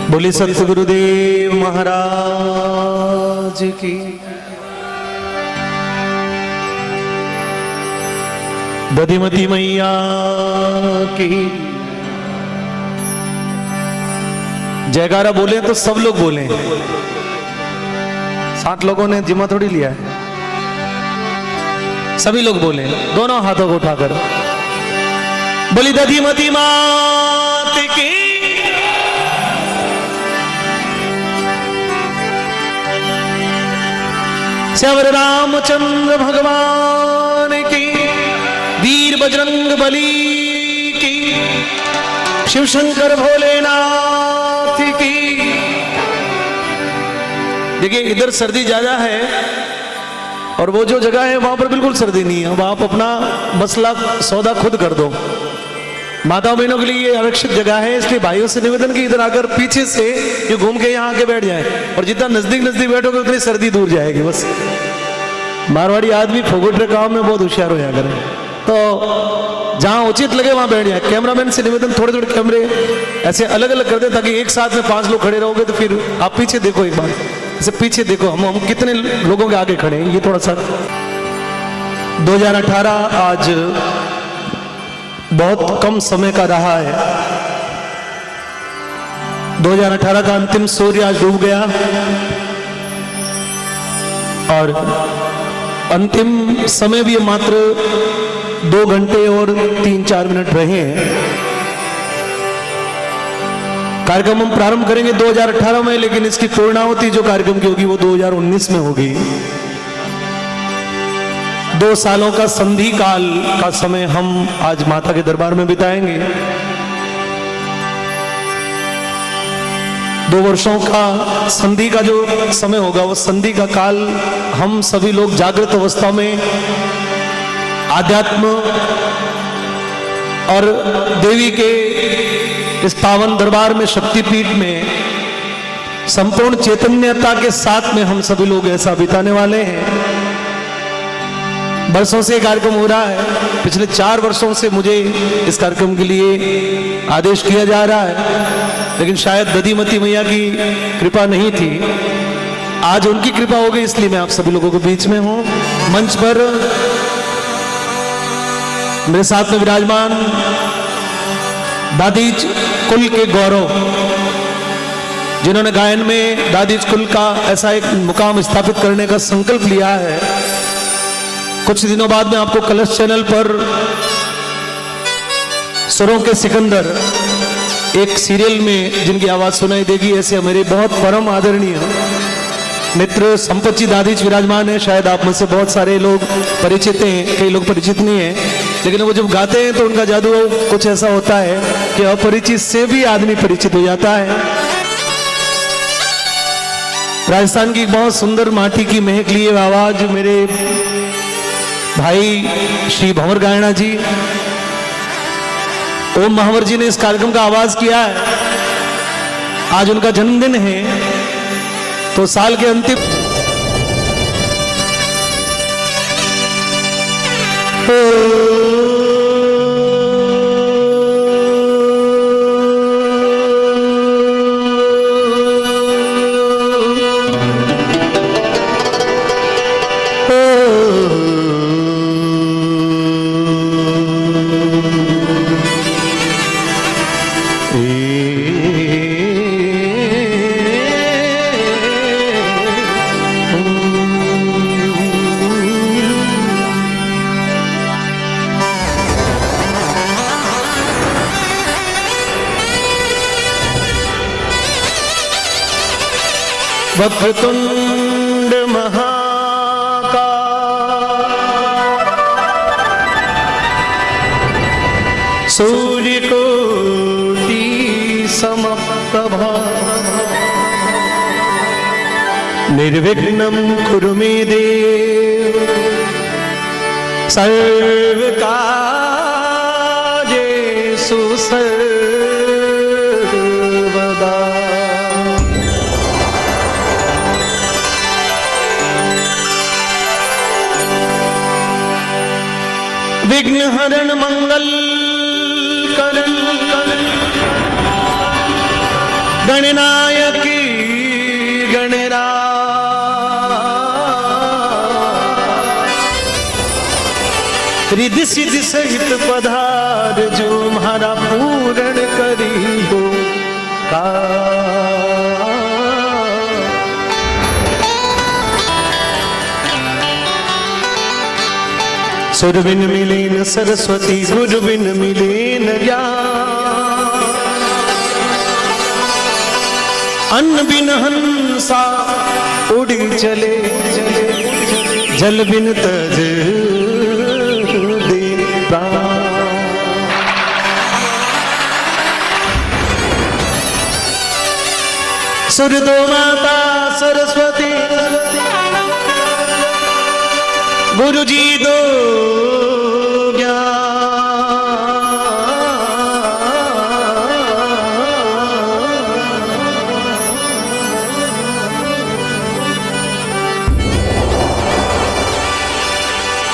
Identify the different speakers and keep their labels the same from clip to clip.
Speaker 1: बोली सतगुरुदेव महाराज की। दधिमती मैया की जयकारा बोले तो सब लोग बोले। 60 लोगों ने जिम्मा थोड़ी लिया है, सभी लोग बोले दोनों हाथों को उठाकर। बोली दधिमती मात की। श्यावर रामचंद्र भगवान की, वीर बजरंग बली की, शिव शंकर भोलेनाथ की। देखिए इधर सर्दी ज्यादा है और वो जो जगह है वहां पर बिल्कुल सर्दी नहीं है। अब आप अपना मसला सौदा खुद कर दो। माता बहनों के लिए ये आरक्षित जगह है, इसलिए भाइयों से निवेदन कि इधर आकर पीछे से ये घूम के यहाँ आके बैठ जाए और जितना नजदीक नजदीक बैठोगे उतनी सर्दी दूर जाएगी। बस मारवाड़ी आदमी फोगोटे काम में बहुत होशियार हो जाकर, तो जहां उचित लगे वहां बैठ जाए। कैमरामैन से निवेदन थोड़े थोड़े कैमरे ऐसे अलग अलग कर दे ताकि एक साथ में 5 लोग खड़े रहोगे तो फिर आप पीछे देखो, एक बार ऐसे पीछे देखो हम कितने लोगों के आगे खड़े हैं। ये थोड़ा सा 2018 आज बहुत कम समय का रहा है। 2018 का अंतिम सूर्य आज डूब गया और अंतिम समय भी मात्र 2 घंटे और 3-4 मिनट रहे हैं। कार्यक्रम हम प्रारंभ करेंगे 2018 में, लेकिन इसकी पूर्णाहुति जो कार्यक्रम की होगी वो 2019 में होगी। 2 सालों का संधि काल का समय हम आज माता के दरबार में बिताएंगे। 2 वर्षों का संधि का जो समय होगा वो संधि का काल हम सभी लोग जागृत अवस्था में आध्यात्म और देवी के इस पावन दरबार में, शक्तिपीठ में संपूर्ण चैतन्यता के साथ में हम सभी लोग ऐसा बिताने वाले हैं। वर्षों से कार्यक्रम हो रहा है, पिछले 4 वर्षों से मुझे इस कार्यक्रम के लिए आदेश किया जा रहा है, लेकिन शायद दधिमती मैया की कृपा नहीं थी। आज उनकी कृपा हो गई, इसलिए मैं आप सभी लोगों के बीच में हूं। मंच पर मेरे साथ में विराजमान दादीज कुल के गौरव, जिन्होंने गायन में दादीज कुल का ऐसा एक मुकाम स्थापित करने का संकल्प लिया है। कुछ दिनों बाद में आपको कलश चैनल पर सुरों के सिकंदर एक सीरियल में जिनकी आवाज सुनाई देगी, ऐसे मेरे बहुत परम आदरणीय मित्र संपत जी दादीज विराजमान है। शायद आप में से बहुत सारे लोग परिचित हैं, कई लोग परिचित नहीं हैं, लेकिन वो जब गाते हैं तो उनका जादू कुछ ऐसा होता है कि अपरिचित से भी आदमी परिचित हो जाता है। राजस्थान की बहुत सुंदर माटी की महक लिए आवाज मेरे भाई श्री भंवर गायणा जी, ओम महावर जी ने इस कार्यक्रम का आवाज किया है। आज उनका जन्मदिन है, तो साल के अंतिम वक्रतुंड महाकाय सूर्यकोटि समप्रभा निर्विघ्नं कुरु मे देव सर्वकार्येषु सर्वदा। विघ्न हरण मंगल करण गणनायकी गणरा रिद्धि सिद्धि सहित पधार जो हमारा पूर्ण करी हो का। सुर बिन मिले न सरस्वती गुरु बिन मिले न ज्ञान। अन्न बिन हंसा उड़ी चले जल बिन तज दे प्राण। सुर दो माता सरस्वती गुरु जी दो ज्ञान।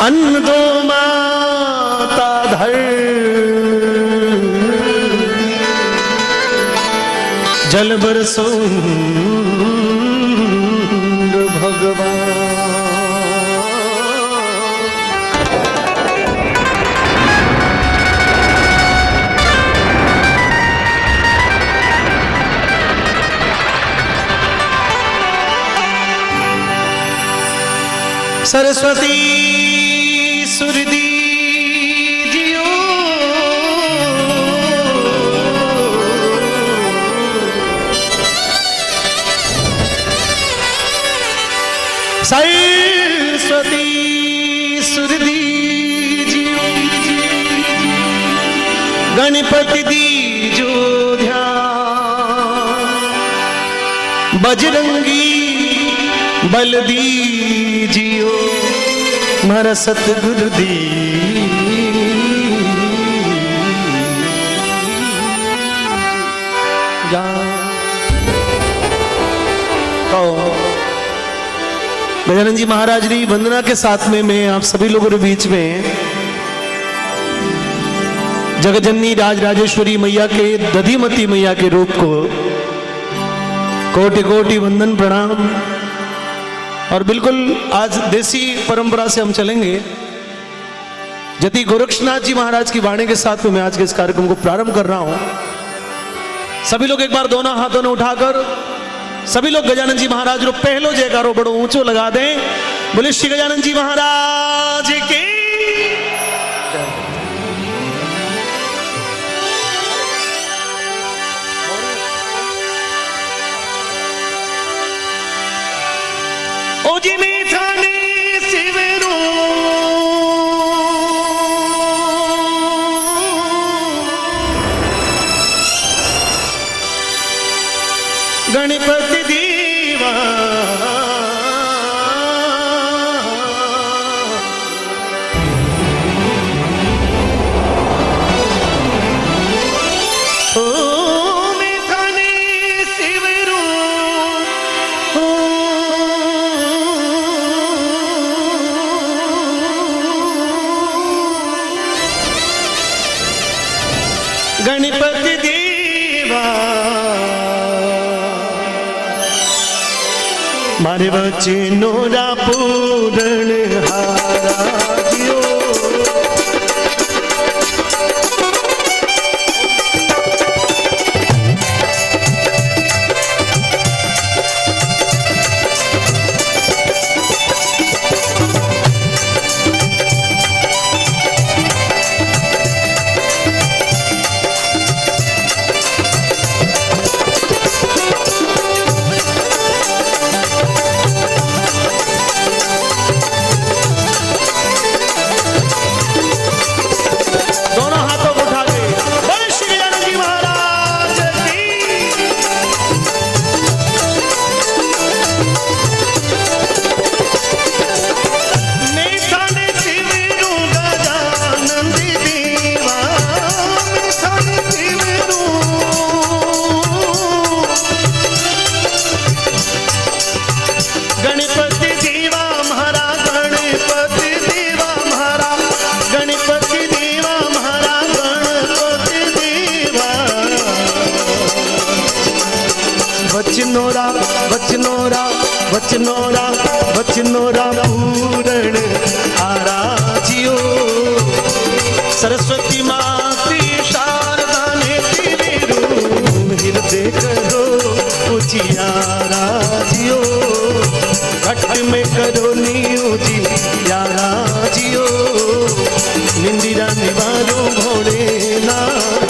Speaker 1: अन्न दो माता धरती जल बरसो भगवान। सरस्वती सुरदी जियो सरस्वती सुरदी जियो गणपति दीजो ध्यान। बजरंगी बल दीजियो मारा सतगुरु दी जा। गजानन जी महाराज जी वंदना के साथ में मैं आप सभी लोगों के बीच में जगजननी राजराजेश्वरी मैया के दधिमती मैया के रूप को कोटि कोटि वंदन प्रणाम। और बिल्कुल आज देसी परंपरा से हम चलेंगे। जति गोरक्षनाथ जी महाराज की वाणी के साथ में मैं आज के इस कार्यक्रम को प्रारंभ कर रहा हूं। सभी लोग एक बार दोनों हाथों ने उठाकर सभी लोग गजानन जी महाराज रो पहलो जयकारो बड़ो ऊंचो लगा दें। बोले श्री गजानन जी महाराज की। ओ जी मीठाने शिवरो गणपति दीवा गणपति देवा मारे बच्चे नोरा पूरण हारा जियो। वचनोरा वचनोरा वचनोरा वचनोरा पूरण आराजियो सरस्वती माती शारदा ने तेरे हृदय करो उजियारा जियो घट में करो नीऊ जी यारा जियो निंदिरा निवारो भोलेनाथ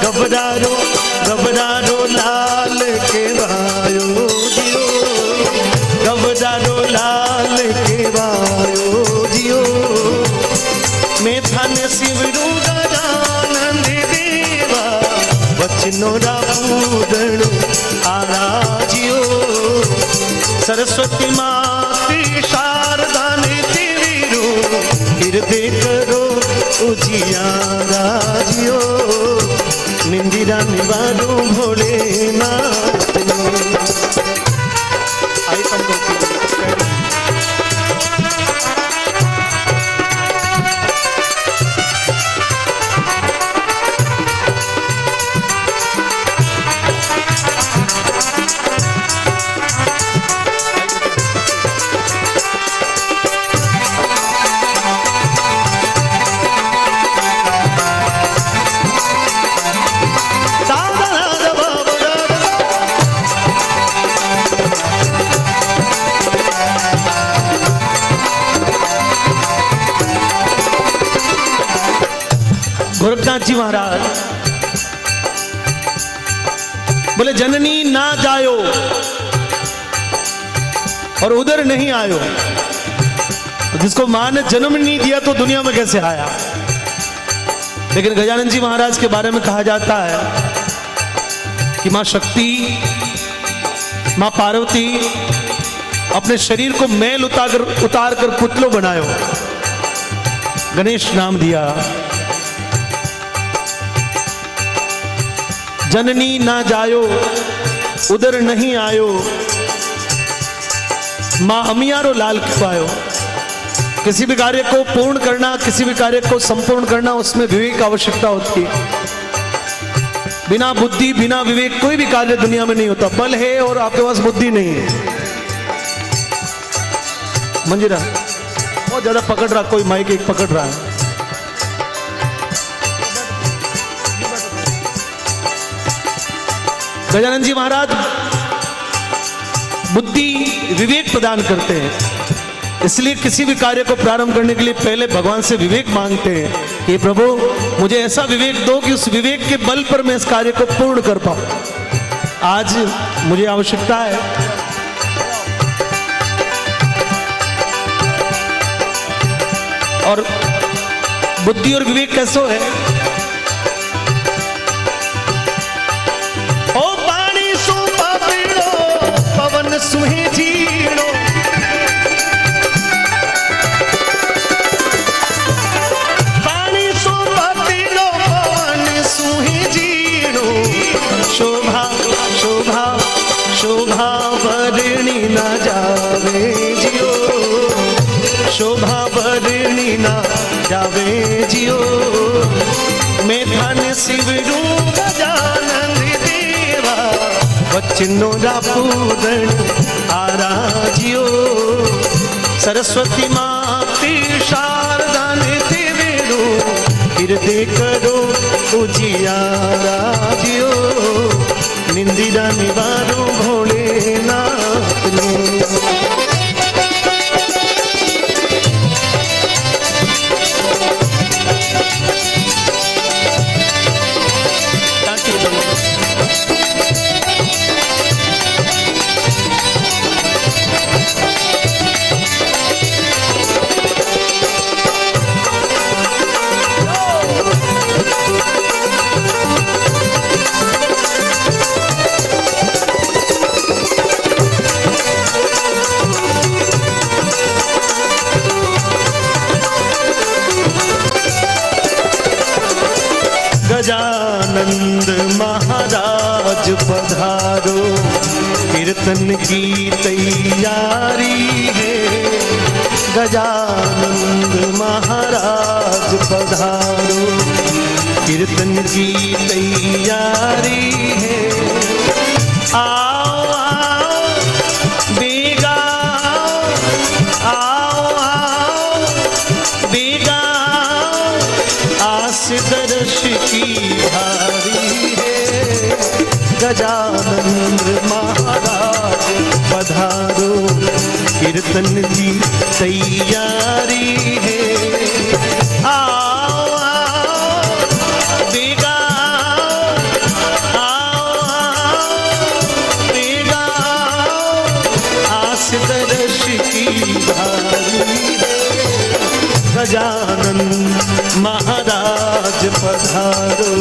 Speaker 1: घबरारो घबरारो लाल के भायो जियो घबरारो लाल के भायो जियो मैं थान शिवरू गजानंद देवा वचनोरा पूरण आराजियो सरस्वती माती शारदा ने तेरू हृदय करो उजियारा जियो निंदिरा निवारो भोलेनाथ आई गोरखनाथ जी महाराज बोले जननी ना जायो और उधर नहीं आयो। जिसको मां ने जन्म नहीं दिया तो दुनिया में कैसे आया। लेकिन गजानन जी महाराज के बारे में कहा जाता है कि मां शक्ति मां पार्वती अपने शरीर को मैल उतार कर पुतलो बनायो, गणेश नाम दिया। जननी ना जायो उधर नहीं आयो, मां अमियारो लाल पायो। किसी भी कार्य को पूर्ण करना, किसी भी कार्य को संपूर्ण करना, उसमें विवेक की आवश्यकता होती है। बिना बुद्धि बिना विवेक कोई भी कार्य दुनिया में नहीं होता। बल है और आपके पास बुद्धि नहीं है। मंजीरा बहुत ज्यादा पकड़ रहा, कोई माइक एक पकड़ रहा है। गजानन जी महाराज बुद्धि विवेक प्रदान करते हैं, इसलिए किसी भी कार्य को प्रारंभ करने के लिए पहले भगवान से विवेक मांगते हैं कि प्रभु मुझे ऐसा विवेक दो कि उस विवेक के बल पर मैं इस कार्य को पूर्ण कर पाऊं। आज मुझे आवश्यकता है। और बुद्धि और विवेक कैसो है? पवन सुहे जीणो, पानी सो पतिलो पवन सुहे जीणो। शोभा शोभा शोभा वर्णी न जावे जियो, शोभा वर्णी न जावे जियो। मैं धन शिवरू गजानन देवा वचनोरा पूरण आराजियो। सरस्वती माती शारदा ने तेरू हृदय करो उजियारा जियो। निंदिरा निवारो भोलेनाथ ने। गजानंद महाराज पधारो, कीर्तन की तैयारी है। गजानंद महाराज पधारो, कीर्तन की तैयारी है। आओ आओ बेगा, आओ आओ बेगा, आस दर्श की भारी है। गजानंद महाराज पधारो, कीर्तन की तैयारी है। आओ आओ बेगा, आओ आओ बेगा, आस दर्श की भारी है। गजानंद महाराज पधारो।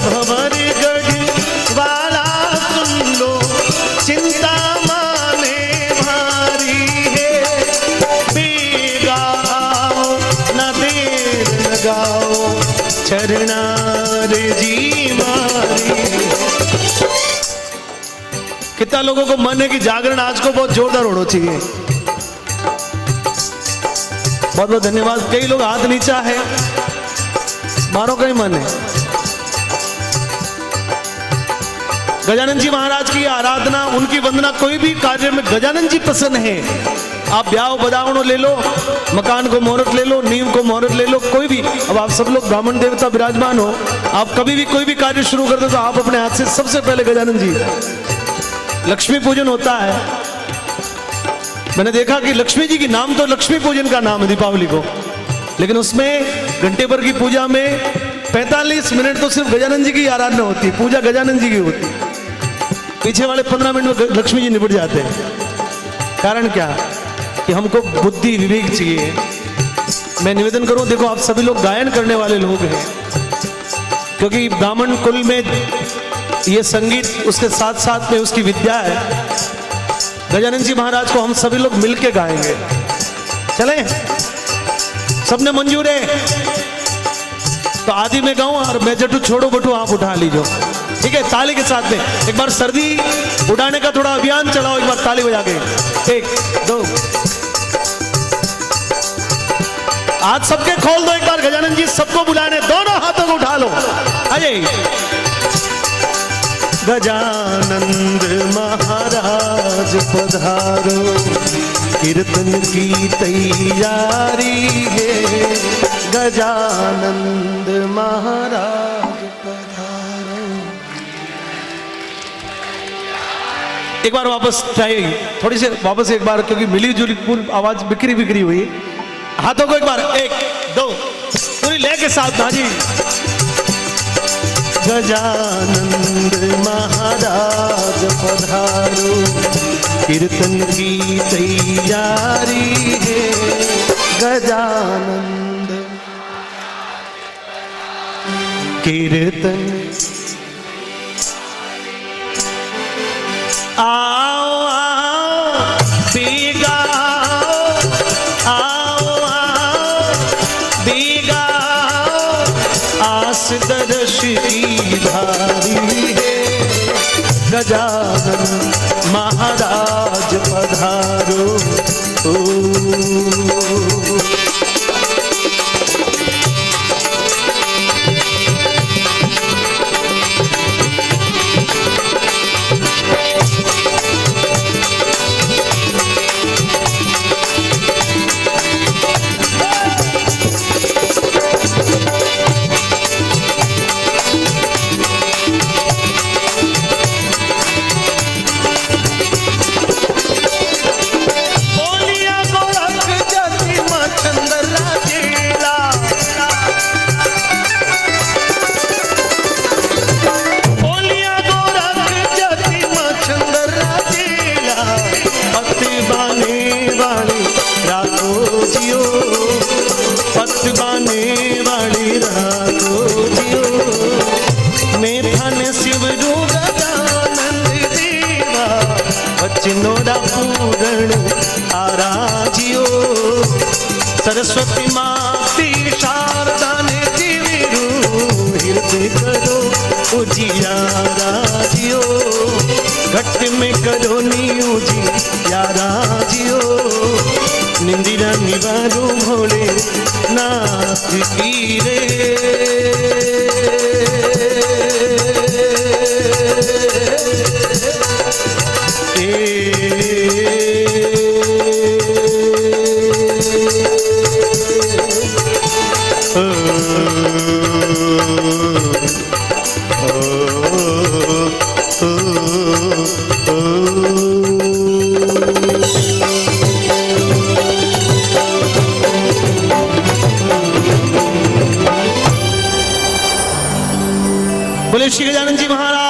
Speaker 1: भंवर गढ़ वाला सुन लो, चिंता माने भारी है। बेगाओ न देर लगाओ, चरणार जी मारी। कितना लोगों को मन है कि जागरण आज को बहुत जोरदार होना चाहिए। बहुत बहुत धन्यवाद। कई लोग हाथ नीचा है, मारो कहीं मन है। गजानन जी महाराज की आराधना, उनकी वंदना, कोई भी कार्य में गजानन जी प्रसन्न है। आप ब्याह बदावणो ले लो, मकान को मुहूर्त ले लो, नींव को मुहूर्त ले लो, कोई भी। अब आप सब लोग ब्राह्मण देवता विराजमान हो, आप कभी भी कोई भी कार्य शुरू कर दो तो आप अपने हाथ से सबसे पहले गजानन जी। लक्ष्मी पूजन होता है, मैंने देखा कि लक्ष्मी जी की नाम तो लक्ष्मी पूजन का नाम है दीपावली को, लेकिन उसमें घंटे भर की पूजा में 45 मिनट तो सिर्फ गजानन जी की आराधना होती है, पूजा गजानन जी की होती है। पीछे वाले 15 मिनट में लक्ष्मी जी निपट जाते हैं। कारण क्या कि हमको बुद्धि विवेक चाहिए। मैं निवेदन करूं, देखो आप सभी लोग गायन करने वाले लोग हैं, क्योंकि ब्राह्मण कुल में ये संगीत उसके साथ साथ में उसकी विद्या है। गजानन जी महाराज को हम सभी लोग मिलके गाएंगे, चलें? सबने मंजूर है तो आदि में गाऊं और मैं जटू छोड़ो बटू आप उठा लीजिए, ठीक है? ताली के साथ में एक बार सर्दी उड़ाने का थोड़ा अभियान चलाओ, एक बार ताली बजा के। 1 2 हाथ सबके खोल दो एक बार, गजानन जी सबको बुलाने, दोनों हाथों को उठा लो। अजय गजानंद महाराज पधारो, कीर्तन की तैयारी है। गजानंद महाराज पधारो। एक बार वापस ट्राई, थोड़ी सी वापस एक बार, क्योंकि मिली जुली पूरी आवाज बिखरी बिखरी हुई। हाथों को एक बार 1 2 पूरी लय के साथ ना जी। गजानंद महाराज पधारो, कीर्तन की तैयारी है। गजानंद कीर्तन। आओ आओ बेगा, आओ आओ बेगा, आस दर्श की भारी है। गजानन महाराज पधारो। सरस्वती माती शारदा ने जीविरू हृदय करो उजियारा जियो घट में करो नी उजियारा जियो निंदिरा निवारो भोले नाथ की रे बोले श्री गजानन जी महाराज